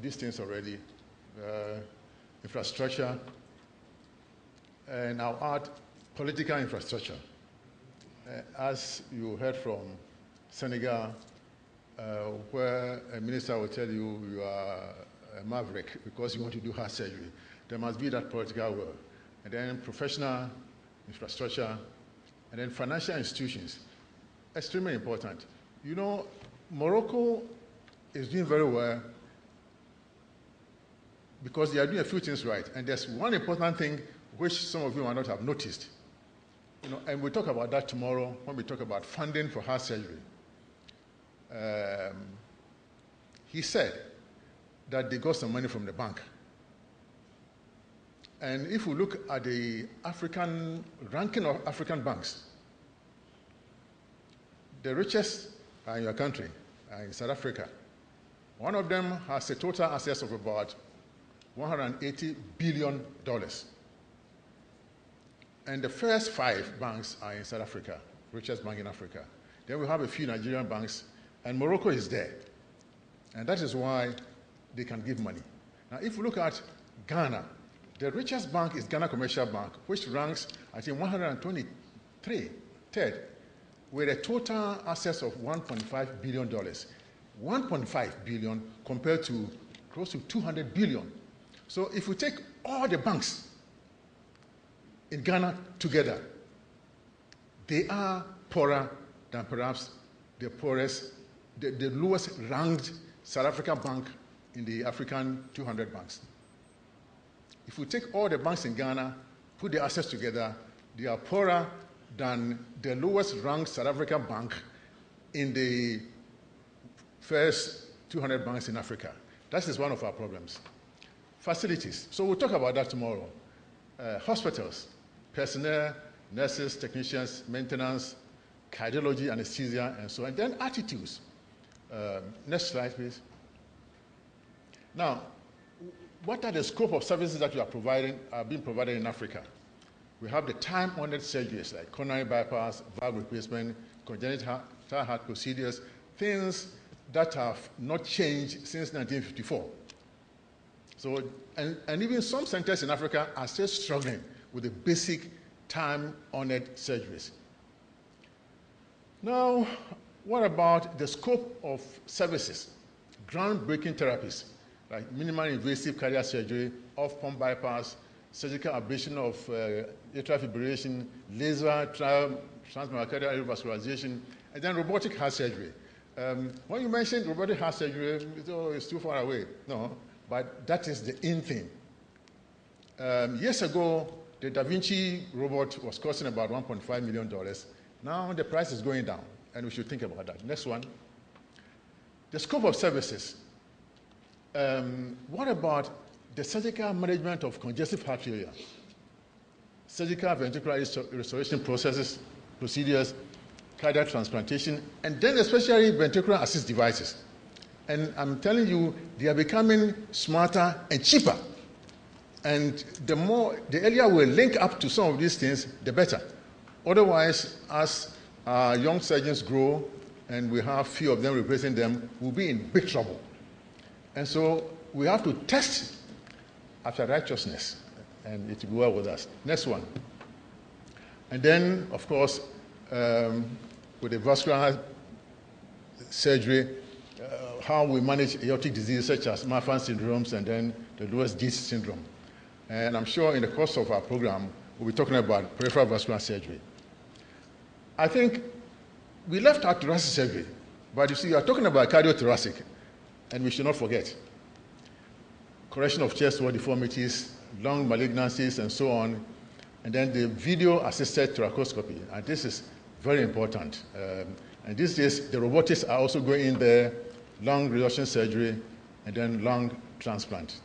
these things already, infrastructure, and I'll add political infrastructure. As you heard from Senegal, where a minister will tell you you are a maverick because you want to do heart surgery, there must be that political will. And then professional infrastructure, and then financial institutions, extremely important. You know, Morocco is doing very well because they are doing a few things right. And there's one important thing which some of you might not have noticed. You know, and we'll talk about that tomorrow when we talk about funding for heart surgery. He said that they got some money from the bank. And if we look at the African ranking of African banks, the richest are in your country, in South Africa. One of them has a total assets of about $180 billion. And the first 5 banks are in South Africa, richest bank in Africa. Then we have a few Nigerian banks, and Morocco is there. And that is why they can give money. Now, if we look at Ghana, the richest bank is Ghana Commercial Bank, which ranks, I think, 123rd, with a total assets of $1.5 billion. 1.5 billion compared to close to 200 billion. So if we take all the banks in Ghana together, they are poorer than perhaps the poorest, the lowest ranked South African bank in the African 200 banks. If we take all the banks in Ghana, put the assets together, they are poorer than the lowest ranked South African bank in the first 200 banks in Africa. That is one of our problems. Facilities. So we'll talk about that tomorrow. Hospitals, personnel, nurses, technicians, maintenance, cardiology, anesthesia, and so on. And then attitudes. Next slide, please. Now, what are the scope of services that are being provided in Africa? We have the time-honored surgeries like coronary bypass, valve replacement, congenital heart procedures, things that have not changed since 1954. So, and even some centers in Africa are still struggling with the basic time-honored surgeries. Now, what about the scope of services? Groundbreaking therapies like minimally invasive cardiac surgery, off-pump bypass, surgical ablation of atrial fibrillation, laser transmyocardial revascularization, and then robotic heart surgery. When you mentioned robotic heart surgery, it's too far away. No, but that is the in thing. Years ago, the Da Vinci robot was costing about $1.5 million. Now the price is going down, and we should think about that. Next one. The scope of services. What about the surgical management of congestive heart failure? Surgical ventricular restoration procedures, cardiac transplantation, and then especially ventricular assist devices. And I'm telling you, they are becoming smarter and cheaper. And the earlier we link up to some of these things, the better. Otherwise, as our young surgeons grow and we have few of them replacing them, we'll be in big trouble. And so we have to test after righteousness, and it will go well with us. Next one. And then, of course, with the vascular surgery, how we manage aortic disease such as Marfan syndromes and then the Lewis-Dietz syndrome. And I'm sure in the course of our program, we'll be talking about peripheral vascular surgery. I think we left out thoracic surgery, but you see, you are talking about cardiothoracic, and we should not forget. Correction of chest wall deformities, lung malignancies, and so on, and then the video-assisted thoracoscopy, and this is very important. And these days, the robotics are also going in there, lung reduction surgery, and then lung transplant.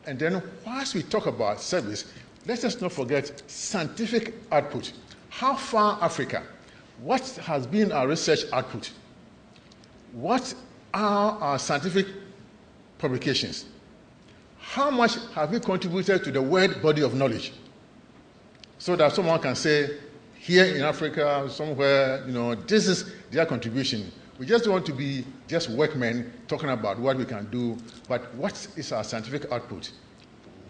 And then, whilst we talk about service, let us not forget scientific output. How far Africa? What has been our research output? What are our scientific publications? How much have we contributed to the world body of knowledge? So that someone can say, here in Africa, somewhere, this is their contribution. We just don't want to be just workmen talking about what we can do, but what is our scientific output?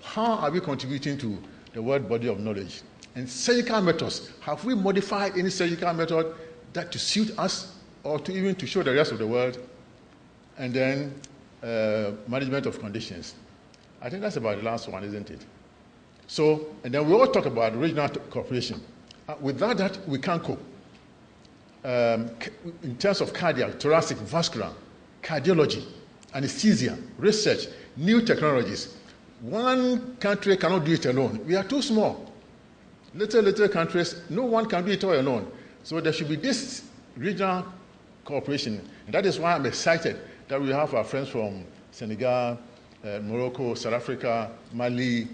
How are we contributing to the world body of knowledge? And surgical methods, have we modified any surgical method that to suit us or to even to show the rest of the world? And then management of conditions. I think that's about the last one, isn't it? So, and then we all talk about regional cooperation. Without that, we can't cope. In terms of cardiac, thoracic, vascular, cardiology, anesthesia, research, new technologies. One country cannot do it alone. We are too small. Little countries, no one can do it all alone. So there should be this regional cooperation. And that is why I'm excited that we have our friends from Senegal, Morocco, South Africa, Mali,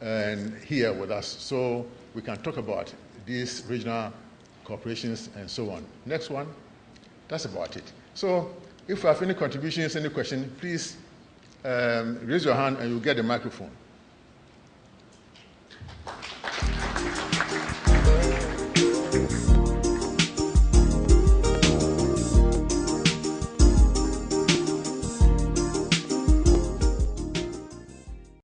and here with us. So we can talk about these regional cooperations and so on. Next one. That's about it. So if you have any contributions, any question, please raise your hand and you'll get the microphone.